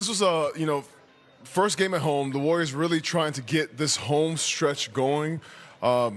This was a first game at home. The Warriors really trying to get this home stretch going. It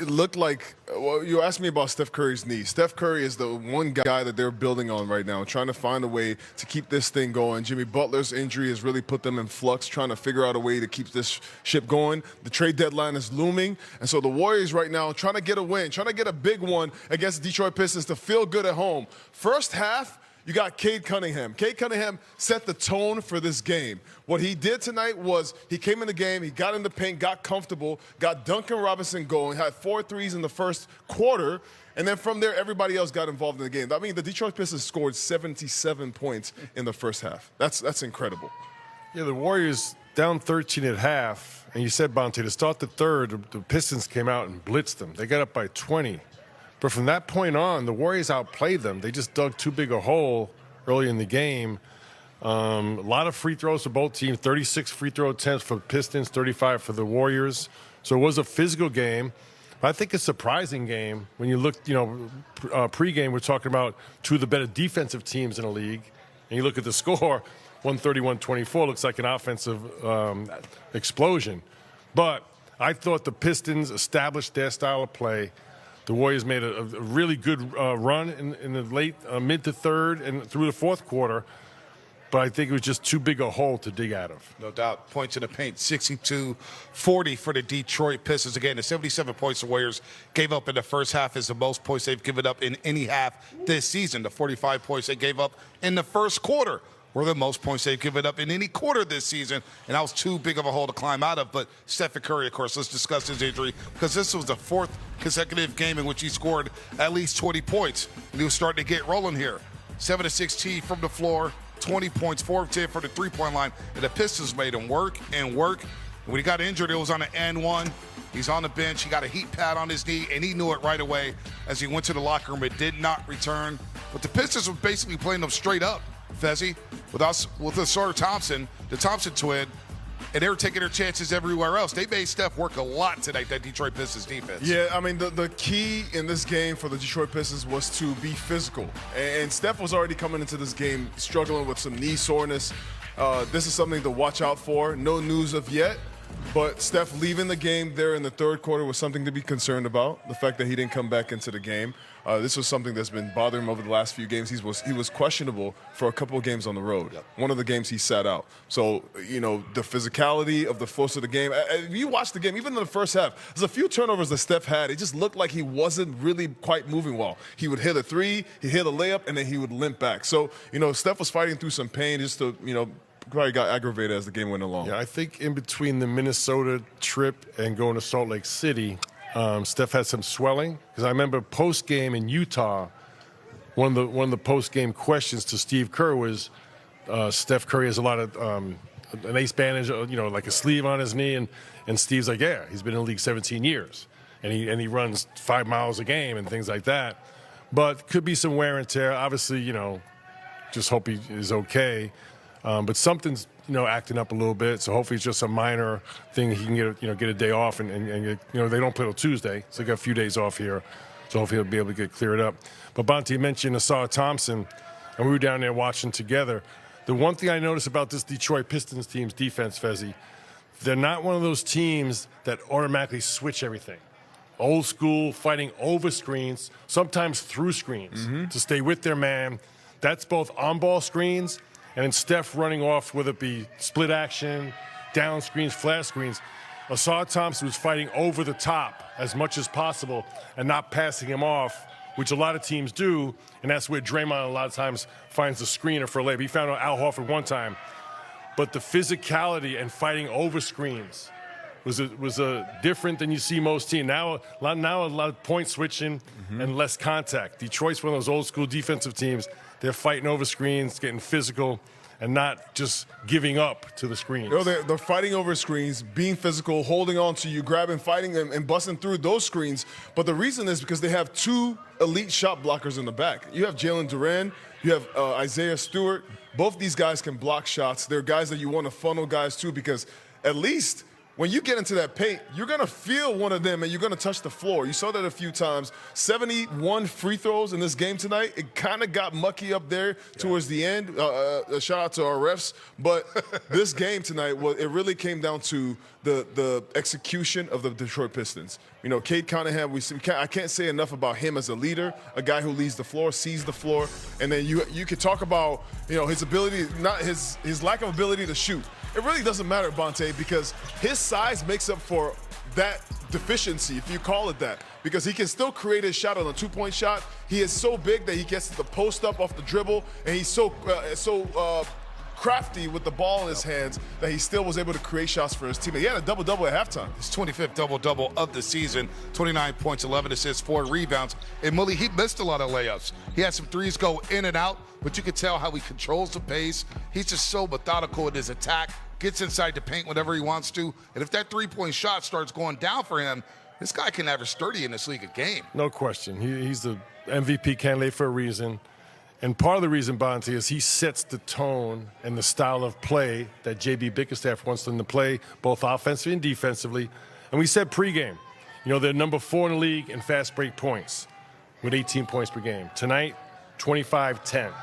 looked like, well, you asked me about Steph Curry's knee. Steph Curry is the one guy that they're building on right now, trying to find a way to keep this thing going. Jimmy Butler's injury has really put them in flux, trying to figure out a way to keep this ship going. The trade deadline is looming, and so the Warriors right now trying to get a win, trying to get a big one against the Detroit Pistons to feel good at home. First half, you got Cade Cunningham. Cade Cunningham set the tone for this game. What he did tonight was he came in the game, he got in the paint, got comfortable, got Duncan Robinson going, had 4 threes in the first quarter, and then from there, everybody else got involved in the game. I mean, the Detroit Pistons scored 77 points in the first half. That's incredible. Yeah, the Warriors down 13 at half, and you said, Bonte, to start the third, the Pistons came out and blitzed them. They got up by 20. But from that point on, the Warriors outplayed them. They just dug too big a hole early in the game. A lot of free throws for both teams, 36 free throw attempts for the Pistons, 35 for the Warriors. So it was a physical game. I think a surprising game. When you look, pregame, we're talking about two of the better defensive teams in the league. And you look at the score, 131-24, looks like an offensive explosion. But I thought the Pistons established their style of play. The Warriors made a really good run in the late, mid to third and through the fourth quarter, but I think it was just too big a hole to dig out of. No doubt. Points in the paint, 62-40 for the Detroit Pistons. Again, the 77 points the Warriors gave up in the first half is the most points they've given up in any half this season. The 45 points they gave up in the first quarter were the most points they've given up in any quarter this season, and that was too big of a hole to climb out of. But Stephen Curry, of course, let's discuss his injury, because this was the 4th consecutive game in which he scored at least 20 points, and he was starting to get rolling here. 7 of 16 from the floor, 20 points, 4 of 10 from the three-point line, and the Pistons made him work and work. And when he got injured, it was on an and one. He's on the bench. He got a heat pad on his knee, and he knew it right away as he went to the locker room. It did not return. But the Pistons were basically playing them straight up, Fezzi, with Asar Thompson, the Thompson twin, and they were taking their chances everywhere else. They made Steph work a lot tonight, that Detroit Pistons defense. Yeah, I mean, the key in this game for the Detroit Pistons was to be physical. And Steph was already coming into this game struggling with some knee soreness. This is something to watch out for. No news of yet. But Steph leaving the game there in the third quarter was something to be concerned about. The fact that he didn't come back into the game. This was something that's been bothering him over the last few games. He was questionable for a couple of games on the road. Yep. One of the games he sat out. So, the physicality of the force of the game. If you watch the game, even in the first half, there's a few turnovers that Steph had. It just looked like he wasn't really quite moving well. He would hit a three, he'd hit a layup, and then he would limp back. So, Steph was fighting through some pain just to, probably got aggravated as the game went along. Yeah, I think in between the Minnesota trip and going to Salt Lake City, Steph had some swelling. Because I remember post-game in Utah, one of the post-game questions to Steve Kerr was, Steph Curry has a lot of an ace bandage, like a sleeve on his knee, and Steve's like, yeah, he's been in the league 17 years, and he runs 5 miles a game and things like that. But could be some wear and tear. Obviously, just hope he is okay. But something's acting up a little bit, so hopefully it's just a minor thing. He can get a day off, and they don't play till Tuesday, so they got a few days off here, so hopefully he'll be able to get cleared up. But Bonte mentioned Asar Thompson, and we were down there watching together. The one thing I noticed about this Detroit Pistons team's defense, Fezzi, they're not one of those teams that automatically switch everything. Old school, fighting over screens, sometimes through screens to stay with their man. That's both on-ball screens and then Steph running off, whether it be split action, down screens, flash screens. Asar Thompson was fighting over the top as much as possible and not passing him off, which a lot of teams do, and that's where Draymond a lot of times finds the screener for a layup. He found Al Horford one time. But the physicality and fighting over screens was different than you see most teams. Now a lot of point switching and less contact. Detroit's one of those old school defensive teams. They're fighting over screens, getting physical, and not just giving up to the screens. They're fighting over screens, being physical, holding on to you, grabbing, fighting, and busting through those screens. But the reason is because they have 2 elite shot blockers in the back. You have Jalen Duran, you have Isaiah Stewart. Both these guys can block shots. They're guys that you want to funnel guys to, because at least when you get into that paint, you're going to feel one of them and you're going to touch the floor. You saw that a few times. 71 free throws in this game tonight. It kind of got mucky up there towards the end. A shout out to our refs. But this game tonight, it really came down to the execution of the Detroit Pistons. You know, Cade Cunningham, I can't say enough about him as a leader, a guy who leads the floor, sees the floor, and then you could talk about, you know, his ability, not his lack of ability to shoot. It really doesn't matter, Bonte, because his size makes up for that deficiency, if you call it that, because he can still create his shot on a two-point shot. He is so big that he gets the post up off the dribble, and he's so crafty with the ball in his hands that he still was able to create shots for his team. He had a double-double at halftime. His 25th double-double of the season, 29 points, 11 assists, 4 rebounds. And Mully, he missed a lot of layups. He had some threes go in and out, but you can tell how he controls the pace. He's just so methodical in his attack, gets inside the paint whenever he wants to. And if that three-point shot starts going down for him, this guy can average 30 in this league a game. No question. He's the MVP candidate for a reason. And part of the reason, Bonte, is he sets the tone and the style of play that J.B. Bickerstaff wants them to play, both offensively and defensively. And we said pregame, you know, they're number 4 in the league in fast break points with 18 points per game. Tonight, 25-10.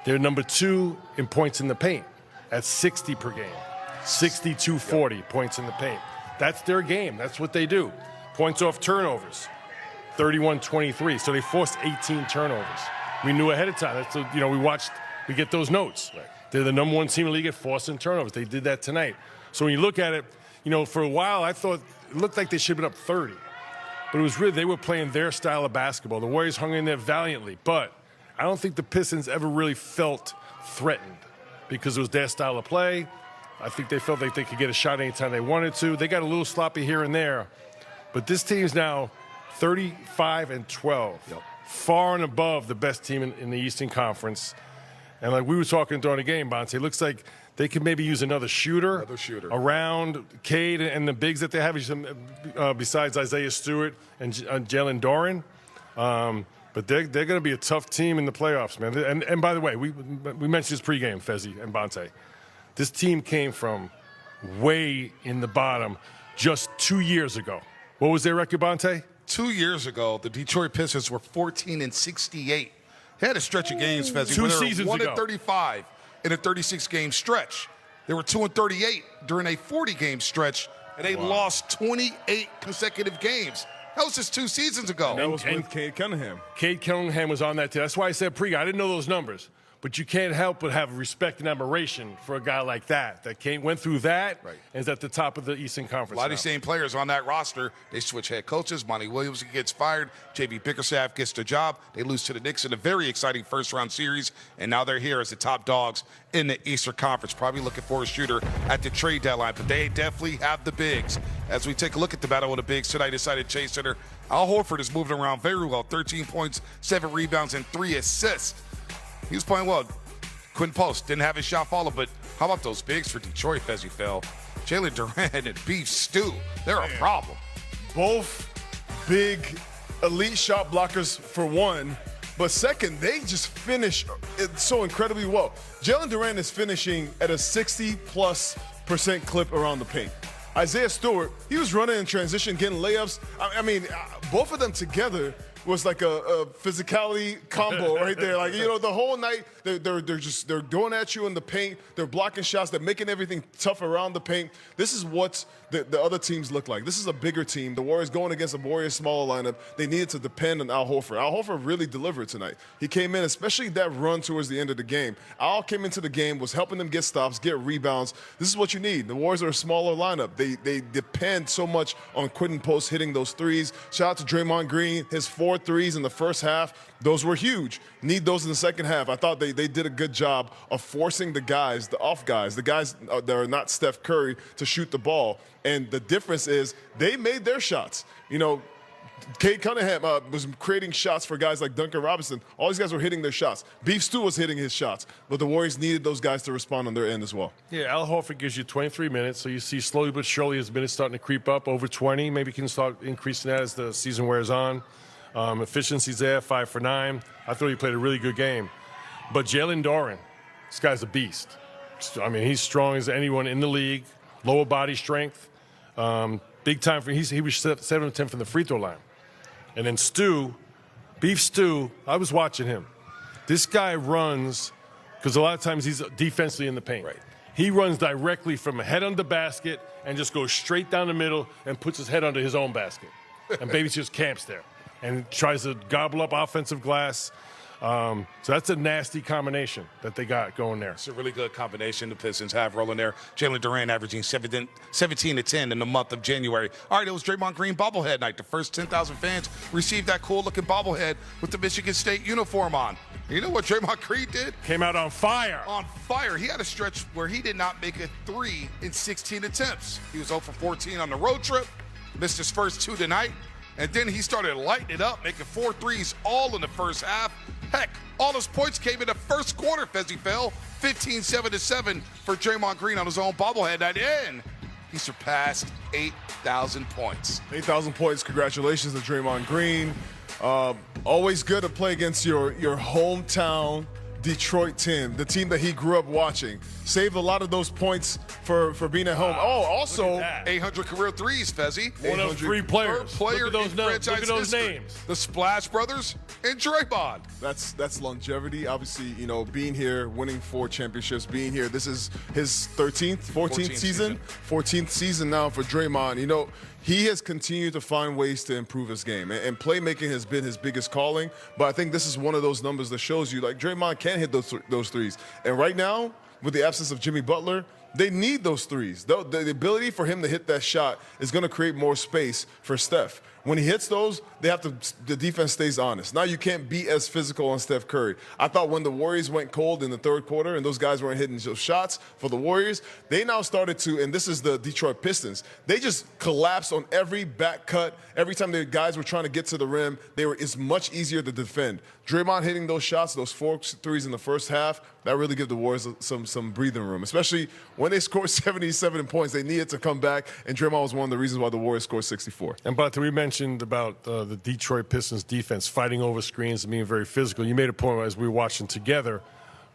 They're number 2 in points in the paint at 60 per game, 62-40 points in the paint. That's their game. That's what they do. Points off turnovers, 31-23. So they forced 18 turnovers. We knew ahead of time. That's we get those notes. Right. They're the number 1 team in the league at forcing turnovers. They did that tonight. So when you look at it, you know, for a while I thought it looked like they should have been up 30. But it was really, they were playing their style of basketball. The Warriors hung in there valiantly. But I don't think the Pistons ever really felt threatened because it was their style of play. I think they felt like they could get a shot anytime they wanted to. They got a little sloppy here and there. But this team's now 35-12. Yep. Far and above the best team in the Eastern Conference. And like we were talking during the game, Bonte, it looks like they could maybe use another shooter around Cade and the bigs that they have, besides Isaiah Stewart and Jalen Duren. But they're going to be a tough team in the playoffs, man. And by the way, we mentioned this pregame, Fezzi and Bonte. This team came from way in the bottom just 2 years ago. What was their record, Bonte? 2 years ago, the Detroit Pistons were 14-68. They had a stretch of games, Fezzi, Two where they seasons were ago. 1-35 in a 36-game stretch. They were 2-38 during a 40-game stretch, and they lost 28 consecutive games. That was just 2 seasons ago. That was with Cade Cunningham. Cade Cunningham was on that team. That's why I said pre. I didn't know those numbers. But you can't help but have respect and admiration for a guy like that went through that and is at the top of the Eastern Conference. A lot of these same players on that roster, they switch head coaches. Monty Williams gets fired. J.B. Bickerstaff gets the job. They lose to the Knicks in a very exciting first-round series, and now they're here as the top dogs in the Eastern Conference. Probably looking for a shooter at the trade deadline, but they definitely have the bigs. As we take a look at the battle of the bigs tonight, decided Chase Center, Al Horford is moving around very well. 13 points, 7 rebounds, and 3 assists. He was playing well. Couldn't post, didn't have his shot follow, but how about those bigs for Detroit, as you fell? Jalen Duren and Beef Stew, they're a problem. Both big elite shot blockers for one, but second, they just finish it so incredibly well. Jalen Duren is finishing at a 60+% clip around the paint. Isaiah Stewart, he was running in transition, getting layups. I mean, both of them together was like a physicality combo right there. Like, you know, the whole night they're going at you in the paint. They're blocking shots. They're making everything tough around the paint. This is what the other teams look like. This is a bigger team. The Warriors going against a Warriors smaller lineup. They needed to depend on Al Horford. Al Horford really delivered tonight. He came in, especially that run towards the end of the game. Al came into the game, was helping them get stops, get rebounds. This is what you need. The Warriors are a smaller lineup. They depend so much on Quentin Post hitting those threes. Shout out to Draymond Green, his 4 threes in the first half. Those were huge. Need those in the second half. I thought they did a good job of forcing the guys, the off guys, the guys that are not Steph Curry, to shoot the ball. And the difference is they made their shots. You know, Cade Cunningham was creating shots for guys like Duncan Robinson. All these guys were hitting their shots. Beef Stew was hitting his shots. But the Warriors needed those guys to respond on their end as well. Yeah, Al Horford gives you 23 minutes. So you see slowly but surely his minutes starting to creep up over 20. Maybe can start increasing that as the season wears on. Efficiency's there, 5 for 9. I thought he played a really good game. But Jalen Duren, this guy's a beast. I mean, he's strong as anyone in the league. Lower body strength. Big time for he was 7 of 10 from the free throw line. And then Beef Stew, I was watching him. This guy runs, because a lot of times he's defensively in the paint. Right. He runs directly from head under basket and just goes straight down the middle and puts his head under his own basket. And Baby just camps there and tries to gobble up offensive glass. So that's a nasty combination that they got going there. It's a really good combination the Pistons have rolling there. Jalen Duran averaging 17 to 10 in the month of January. All right, it was Draymond Green bobblehead night. The first 10,000 fans received that cool-looking bobblehead with the Michigan State uniform on. You know what Draymond Green did? Came out on fire. On fire. He had a stretch where he did not make a three in 16 attempts. He was 0 for 14 on the road trip, missed his first 2 tonight, and then he started lighting it up, making 4 threes all in the first half. Heck, all his points came in the first quarter, Fezzy fell. 15-7 for Draymond Green on his own bobblehead night, and he surpassed 8,000 points. 8,000 points. Congratulations to Draymond Green. Always good to play against your hometown Detroit team, the team that he grew up watching. Saved a lot of those points for being at home. Oh, also 800 career threes, Fezzy. One of 3 players. Player Look at those names. The Splash Brothers and Draymond. That's longevity. Obviously, you know, being here, winning 4 championships, being here. This is his 14th season. 14th season now for Draymond. You know, he has continued to find ways to improve his game, and playmaking has been his biggest calling. But I think this is one of those numbers that shows you, like, Draymond can hit those threes. And right now, with the absence of Jimmy Butler, they need those threes. The ability for him to hit that shot is going to create more space for Steph. When he hits those, the defense stays honest. Now you can't be as physical on Steph Curry. I thought when the Warriors went cold in the third quarter and those guys weren't hitting those shots for the Warriors, they now started to, and this is the Detroit Pistons, they just collapsed on every back cut. Every time the guys were trying to get to the rim, it's much easier to defend. Draymond hitting those shots, those 4 threes in the first half, that really gave the Warriors some breathing room, especially when they scored 77 points. They needed to come back, and Draymond was one of the reasons why the Warriors scored 64. And but we mentioned about the Detroit Pistons defense fighting over screens and being very physical. You made a point as we were watching together,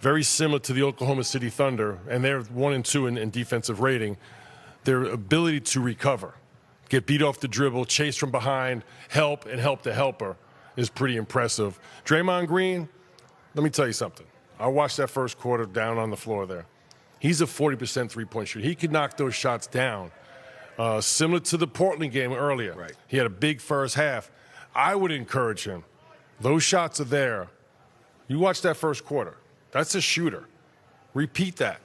very similar to the Oklahoma City Thunder, and they're 1 and 2 in defensive rating. Their ability to recover, get beat off the dribble, chase from behind, help, and help the helper is pretty impressive. Draymond Green, let me tell you something. I watched that first quarter down on the floor there. He's a 40% three-point shooter. He could knock those shots down. Similar to the Portland game earlier. Right. He had a big first half. I would encourage him. Those shots are there. You watch that first quarter. That's a shooter. Repeat that.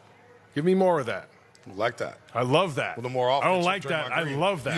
Give me more of that. Like that. I love that. With the more I don't offensive like that. Draymond Green. I love that.